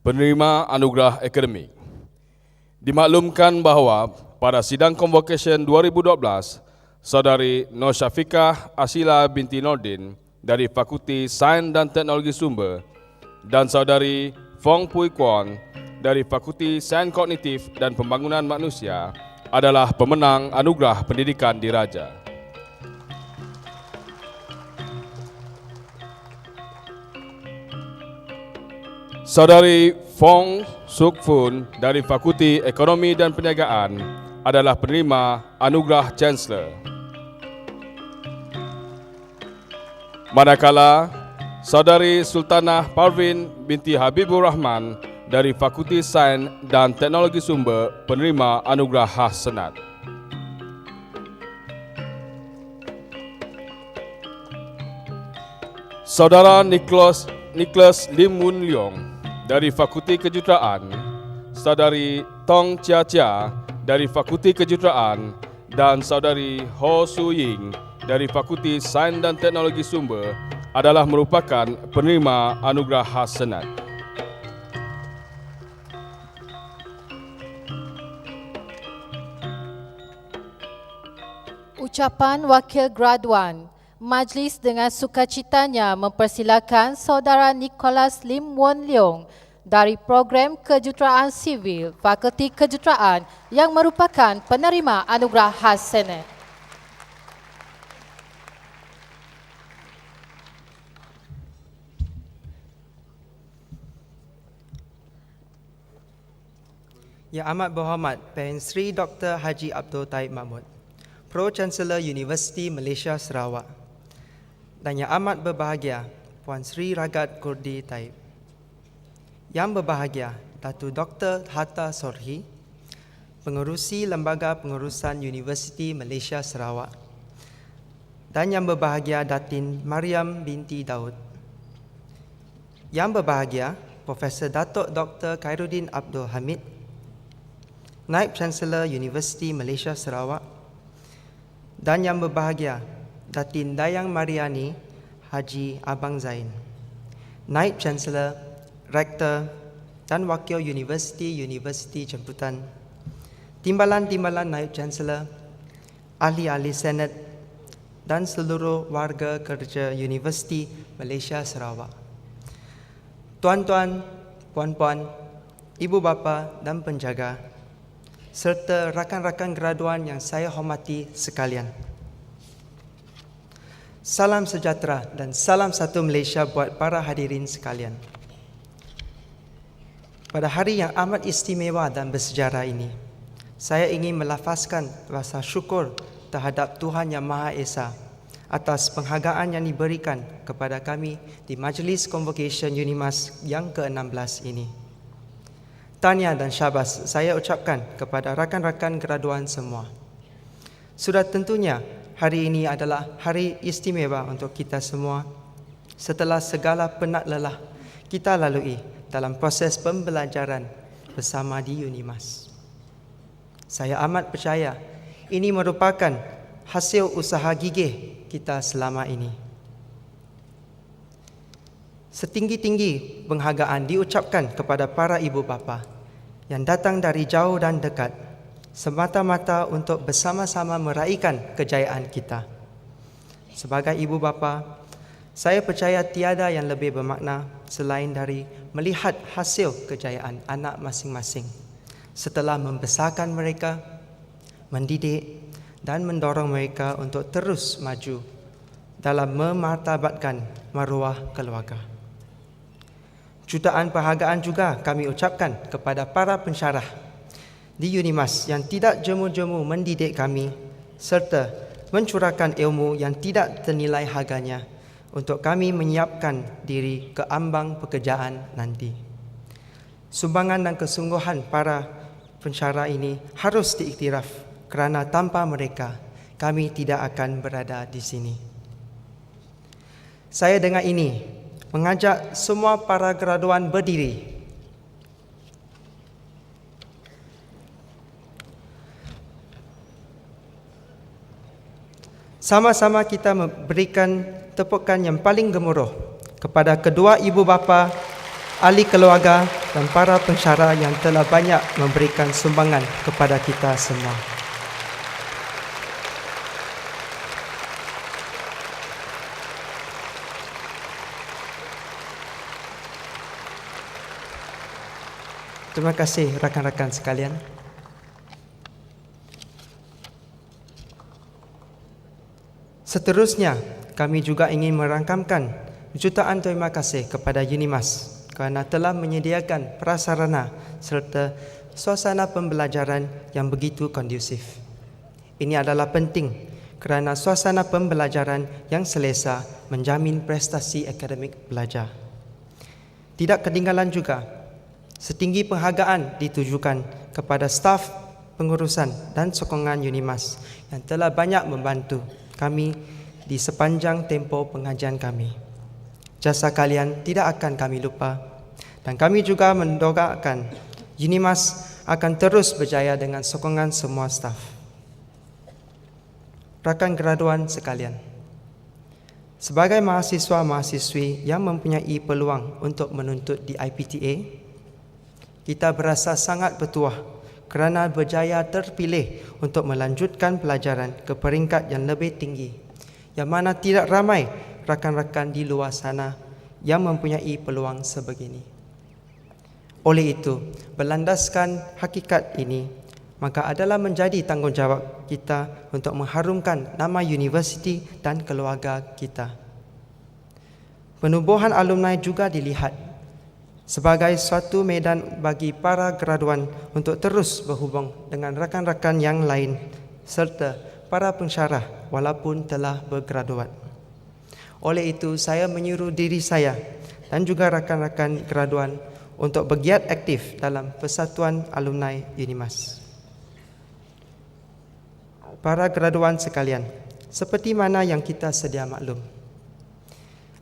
Penerima anugerah akademik. Dimaklumkan bahawa pada sidang convocation 2012, Saudari Nur Syafiqah Asila binti Nordin dari Fakulti Sains dan Teknologi Sumber dan Saudari Fong Pui Kwon dari Fakulti Sains Kognitif dan Pembangunan Manusia adalah pemenang anugerah pendidikan diraja. Saudari Fong Suk Fun dari Fakulti Ekonomi dan Perniagaan adalah penerima anugerah Chancellor. Manakala Saudari Sultanah Parvin binti Habibur Rahman dari Fakulti Sains dan Teknologi Sumber penerima anugerah khas Senat. Saudara Nicholas Lim Woon Leong dari Fakulti Kejuruteraan, Saudari Tong Chia Chia dari Fakulti Kejuruteraan dan Saudari Ho Su Ying dari Fakulti Sains dan Teknologi Sumber adalah merupakan penerima anugerah khas Senat. Ucapan Wakil Graduan. Majlis dengan sukacitanya mempersilakan Saudara Nicholas Lim Woon Leong dari Program Kejuruteraan Sivil Fakulti Kejuruteraan yang merupakan penerima anugerah khas Senat. Yang amat berhormat Peng Sri Dr. Haji Abdul Taib Mahmud, Pro-Chancellor Universiti Malaysia Sarawak. Dan yang amat berbahagia Puan Sri Ragat Kurdi Taib. Yang berbahagia Datuk Dr. Hatta Sorhi, Pengerusi Lembaga Pengurusan Universiti Malaysia Sarawak. Dan yang berbahagia Datin Mariam binti Daud. Yang berbahagia Profesor Datuk Dr. Khairuddin Abdul Hamid, Naib Chancellor Universiti Malaysia Sarawak. Dan yang berbahagia Datin Dayang Mariani Haji Abang Zain, Naib Chancellor, Rektor dan Wakil Universiti Jemputan, Timbalan-timbalan Naib Chancellor, ahli-ahli Senat dan seluruh warga kerja Universiti Malaysia Sarawak. Tuan-tuan, puan-puan, ibu bapa dan penjaga, serta rakan-rakan graduan yang saya hormati sekalian. Salam sejahtera dan salam satu Malaysia buat para hadirin sekalian. Pada hari yang amat istimewa dan bersejarah ini, saya ingin melafazkan rasa syukur terhadap Tuhan Yang Maha Esa atas penghargaan yang diberikan kepada kami di Majlis Convocation UNIMAS yang ke-16 ini. Tahniah dan syabas saya ucapkan kepada rakan-rakan graduan semua. Sudah tentunya hari ini adalah hari istimewa untuk kita semua setelah segala penat lelah kita lalui dalam proses pembelajaran bersama di UNIMAS. Saya amat percaya ini merupakan hasil usaha gigih kita selama ini. Setinggi-tinggi penghargaan diucapkan kepada para ibu bapa yang datang dari jauh dan dekat semata-mata untuk bersama-sama meraihkan kejayaan kita. Sebagai ibu bapa, saya percaya tiada yang lebih bermakna selain dari melihat hasil kejayaan anak masing-masing setelah membesarkan mereka, mendidik dan mendorong mereka untuk terus maju dalam memartabatkan maruah keluarga. Jutaan penghargaan juga kami ucapkan kepada para pensyarah di UNIMAS yang tidak jemu-jemu mendidik kami serta mencurahkan ilmu yang tidak ternilai harganya untuk kami menyiapkan diri ke ambang pekerjaan nanti. Sumbangan dan kesungguhan para pensyarah ini harus diiktiraf kerana tanpa mereka kami tidak akan berada di sini. Saya dengan ini mengajak semua para graduan berdiri. Sama-sama kita memberikan tepukan yang paling gemuruh kepada kedua ibu bapa, ahli keluarga dan para pensyarah yang telah banyak memberikan sumbangan kepada kita semua. Terima kasih rakan-rakan sekalian. Seterusnya, kami juga ingin merangkamkan jutaan terima kasih kepada UNIMAS kerana telah menyediakan prasarana serta suasana pembelajaran yang begitu kondusif. Ini adalah penting kerana suasana pembelajaran yang selesa menjamin prestasi akademik pelajar. Tidak ketinggalan juga, setinggi penghargaan ditujukan kepada staf pengurusan dan sokongan UNIMAS yang telah banyak membantu kami di sepanjang tempoh pengajian kami. Jasa kalian tidak akan kami lupa dan kami juga mendoakan UNIMAS akan terus berjaya dengan sokongan semua staf. Rakan graduan sekalian, sebagai mahasiswa-mahasiswi yang mempunyai peluang untuk menuntut di IPTA, kita berasa sangat bertuah kerana berjaya terpilih untuk melanjutkan pelajaran ke peringkat yang lebih tinggi, yang mana tidak ramai rakan-rakan di luar sana yang mempunyai peluang sebegini. Oleh itu, berlandaskan hakikat ini, maka adalah menjadi tanggungjawab kita untuk mengharumkan nama universiti dan keluarga kita. Penubuhan alumni juga dilihat sebagai suatu medan bagi para graduan untuk terus berhubung dengan rakan-rakan yang lain serta para pensyarah walaupun telah bergraduat. Oleh itu, saya menyuruh diri saya dan juga rakan-rakan graduan untuk bergiat aktif dalam Persatuan Alumni UNIMAS. Para graduan sekalian, seperti mana yang kita sedia maklum,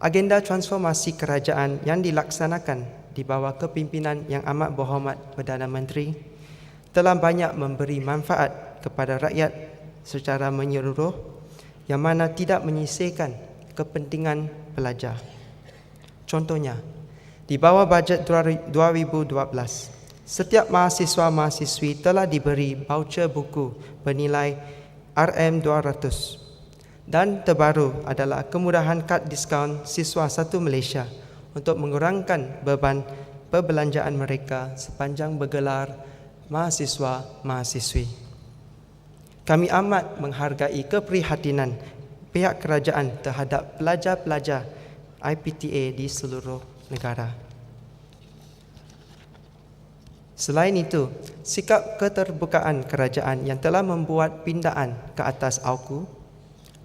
agenda transformasi kerajaan yang dilaksanakan di bawah kepimpinan Yang Amat Berhormat Perdana Menteri telah banyak memberi manfaat kepada rakyat secara menyeluruh, yang mana tidak menyisihkan kepentingan pelajar. Contohnya, di bawah bajet 2012, setiap mahasiswa-mahasiswi telah diberi voucher buku bernilai RM200 dan terbaru adalah kemudahan kad diskaun siswa satu Malaysia untuk mengurangkan beban perbelanjaan mereka sepanjang bergelar mahasiswa-mahasiswi. Kami amat menghargai keprihatinan pihak kerajaan terhadap pelajar-pelajar IPTA di seluruh negara. Selain itu, sikap keterbukaan kerajaan yang telah membuat pindaan ke atas AUKU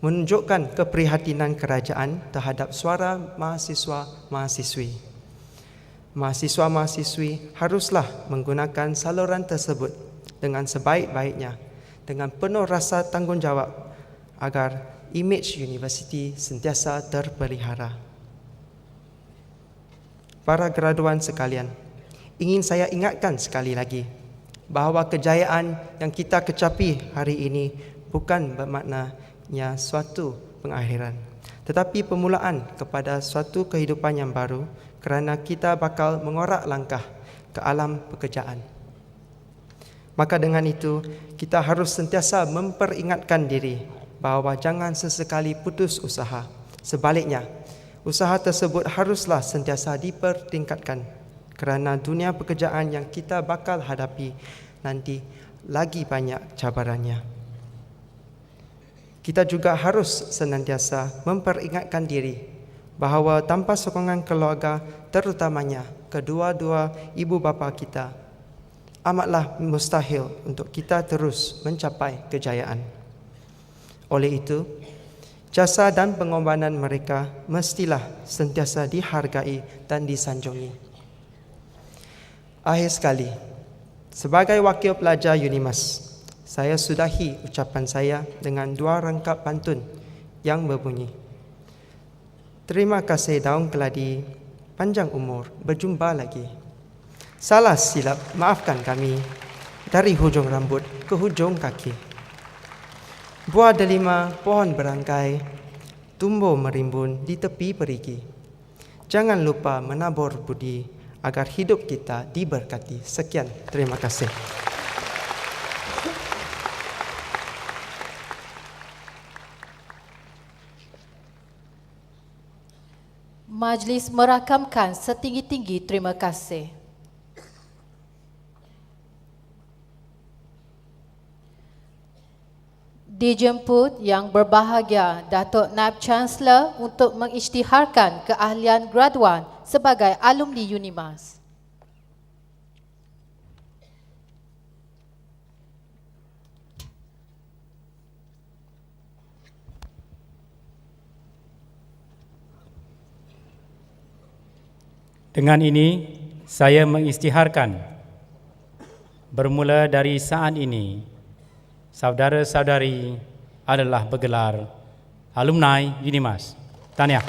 menunjukkan keprihatinan kerajaan terhadap suara mahasiswa-mahasiswi. Mahasiswa-mahasiswi haruslah menggunakan saluran tersebut dengan sebaik-baiknya, dengan penuh rasa tanggungjawab agar imej universiti sentiasa terpelihara. Para graduan sekalian, ingin saya ingatkan sekali lagi bahawa kejayaan yang kita kecapi hari ini bukan bermaknanya suatu pengakhiran, tetapi permulaan kepada suatu kehidupan yang baru kerana kita bakal mengorak langkah ke alam pekerjaan. Maka dengan itu, kita harus sentiasa memperingatkan diri bahawa jangan sesekali putus usaha. Sebaliknya, usaha tersebut haruslah sentiasa dipertingkatkan kerana dunia pekerjaan yang kita bakal hadapi nanti lagi banyak cabarannya. Kita juga harus senantiasa memperingatkan diri bahawa tanpa sokongan keluarga, terutamanya kedua-dua ibu bapa kita, amatlah mustahil untuk kita terus mencapai kejayaan. Oleh itu, jasa dan pengorbanan mereka mestilah sentiasa dihargai dan disanjungi. Akhir sekali, sebagai wakil pelajar UNIMAS, saya sudahi ucapan saya dengan dua rangkap pantun yang berbunyi: terima kasih daun keladi, panjang umur, berjumpa lagi. Salah silap, maafkan kami, dari hujung rambut ke hujung kaki. Buah delima, pohon berangkai, tumbuh merimbun di tepi perigi. Jangan lupa menabur budi, agar hidup kita diberkati. Sekian, terima kasih. Majlis merakamkan setinggi-tinggi terima kasih. Dijemput yang berbahagia Datuk Naib Chancellor untuk mengisytiharkan keahlian graduan sebagai alumni UNIMAS. Dengan ini, saya mengisytiharkan bermula dari saat ini, saudara-saudari adalah bergelar alumni UNIMAS. Tahniah.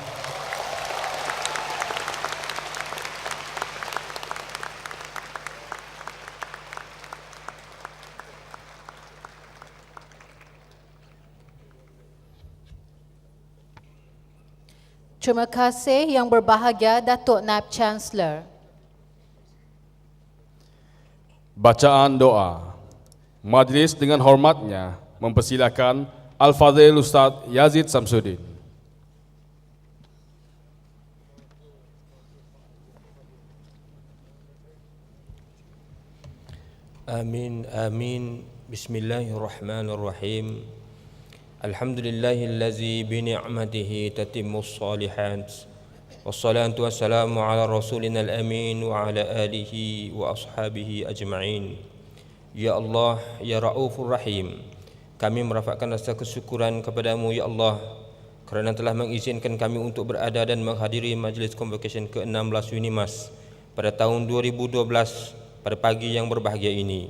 Terima kasih yang berbahagia Datuk Naib Chancellor. Bacaan doa. Majlis dengan hormatnya mempersilakan Al-Fadhil Ustaz Yazid Samsudin. Amin, amin. Bismillahirrahmanirrahim. Alhamdulillahillazi bini'matihi tatimmus salihat. Wassalatu wassalamu ala rasulina al-amin wa ala alihi wa ashabihi ajma'in. Ya Allah, Ya Raufur Rahim, kami merafakkan rasa kesyukuran kepadamu, Ya Allah, kerana telah mengizinkan kami untuk berada dan menghadiri majlis convocation ke-16 UNIMAS pada tahun 2012 pada pagi yang berbahagia ini.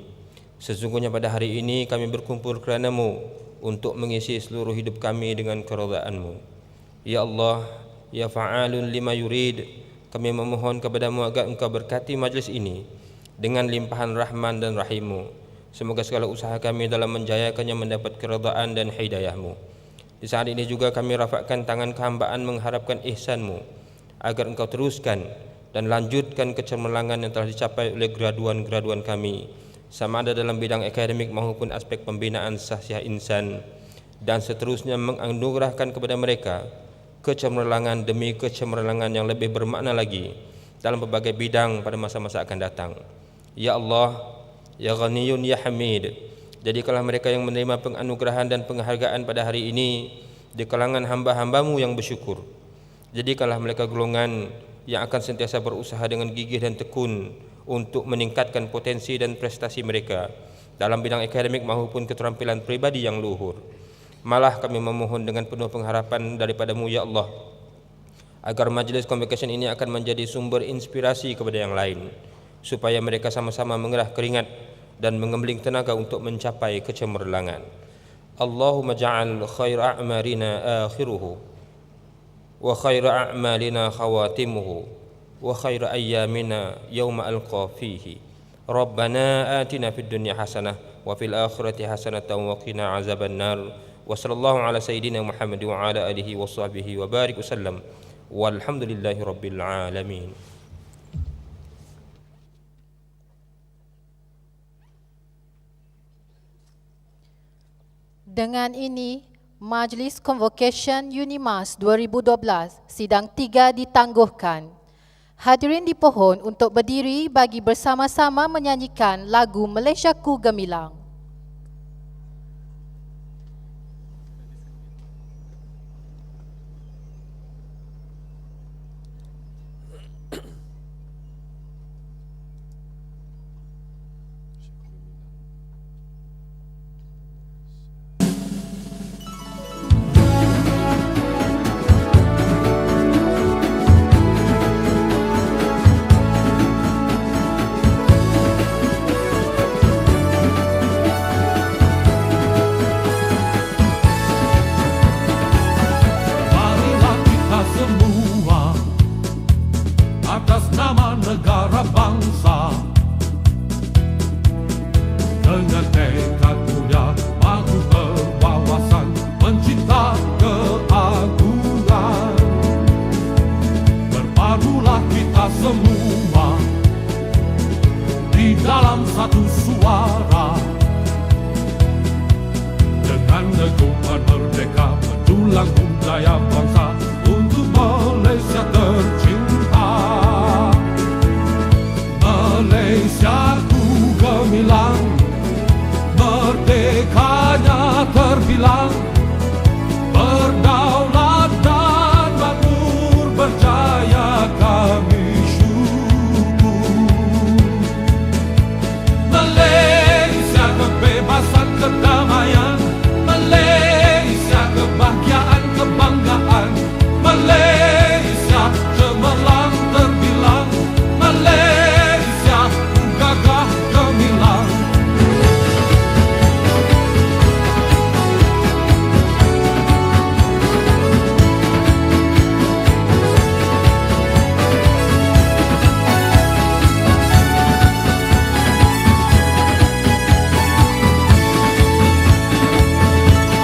Sesungguhnya pada hari ini kami berkumpul kerana-Mu untuk mengisi seluruh hidup kami dengan keridaan-Mu. Ya Allah, Ya Fa'alun lima yurid, kami memohon kepada-Mu agar Engkau berkati majlis ini dengan limpahan rahman dan rahim-Mu. Semoga segala usaha kami dalam menjayakannya mendapat keridaan dan hidayah-Mu. Di saat ini juga kami rafakkan tangan kehambaan mengharapkan ihsan-Mu agar Engkau teruskan dan lanjutkan kecemerlangan yang telah dicapai oleh graduan-graduan kami, sama ada dalam bidang akademik maupun aspek pembinaan sahsiah insan, dan seterusnya menganugerahkan kepada mereka kecemerlangan demi kecemerlangan yang lebih bermakna lagi dalam berbagai bidang pada masa-masa akan datang. Ya Allah, Ya Ghaniyun Ya Hamid, jadikanlah mereka yang menerima penganugerahan dan penghargaan pada hari ini di kalangan hamba-hamba-Mu yang bersyukur. Jadikanlah mereka golongan yang akan sentiasa berusaha dengan gigih dan tekun untuk meningkatkan potensi dan prestasi mereka dalam bidang akademik maupun keterampilan pribadi yang luhur. Malah kami memohon dengan penuh pengharapan daripada-Mu, Ya Allah, agar majlis convocation ini akan menjadi sumber inspirasi kepada yang lain, supaya mereka sama-sama mengerah keringat dan mengembeling tenaga untuk mencapai kecemerlangan. Allahumma ja'al khair a'marina akhiruhu wa khair a'malina khawatimuhu wa khairu ayyamina yawma alqa fihi. Rabbana atina fid dunya hasanah wa fil akhirati hasanatan wa qina azaban nar. Wa sallallahu ala sayyidina Muhammad wa ala alihi wa sahbihi wa barik wasallam. Walhamdulillahi rabbil alamin. Dengan ini, Majlis Convocation UNIMAS 2012 sidang 3 ditangguhkan. Hadirin dipohon untuk berdiri bagi bersama-sama menyanyikan lagu Malaysiaku Gemilang. tulang budaya bangsa untuk Malaysia tercinta. Malaysiaku gemilang, merdekanya terbilang, berdaulat dan makmur berjaya kami syukur. Malaysia kebebasan kedamaian, Malaysia kebahagiaan kebanggaan, Malaysia cemerlang terbilang, Malaysia gagah gemilang.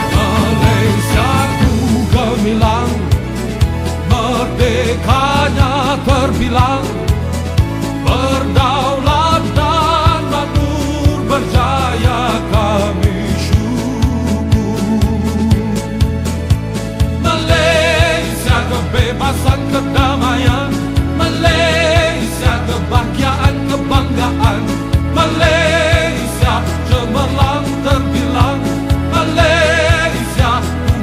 Malaysiaku gemilang, merdekanya terbilang, berdaulat dan makmur berjaya kami syukur. Malaysia kebebasan kedamaian, Malaysia kebahagiaan kebanggaan, Malaysia cemerlang terbilang, Malaysia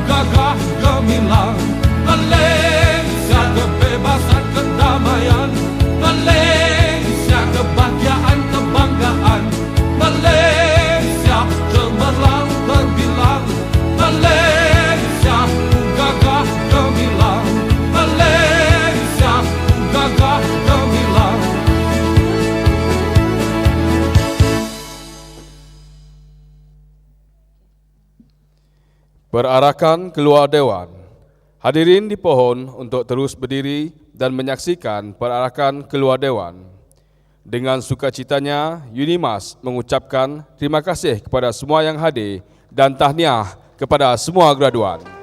gagah gemilang, Malaysia kebebasan kedamaian, Malaysia kebahagiaan kebanggaan, Malaysia cemerlang terbilang, Malaysia gagah gemilang, Malaysia gagah gemilang. Berarakan keluar Dewan. Hadirin dipohon untuk terus berdiri dan menyaksikan perarakan keluar Dewan. Dengan sukacitanya, UNIMAS mengucapkan terima kasih kepada semua yang hadir dan tahniah kepada semua graduan.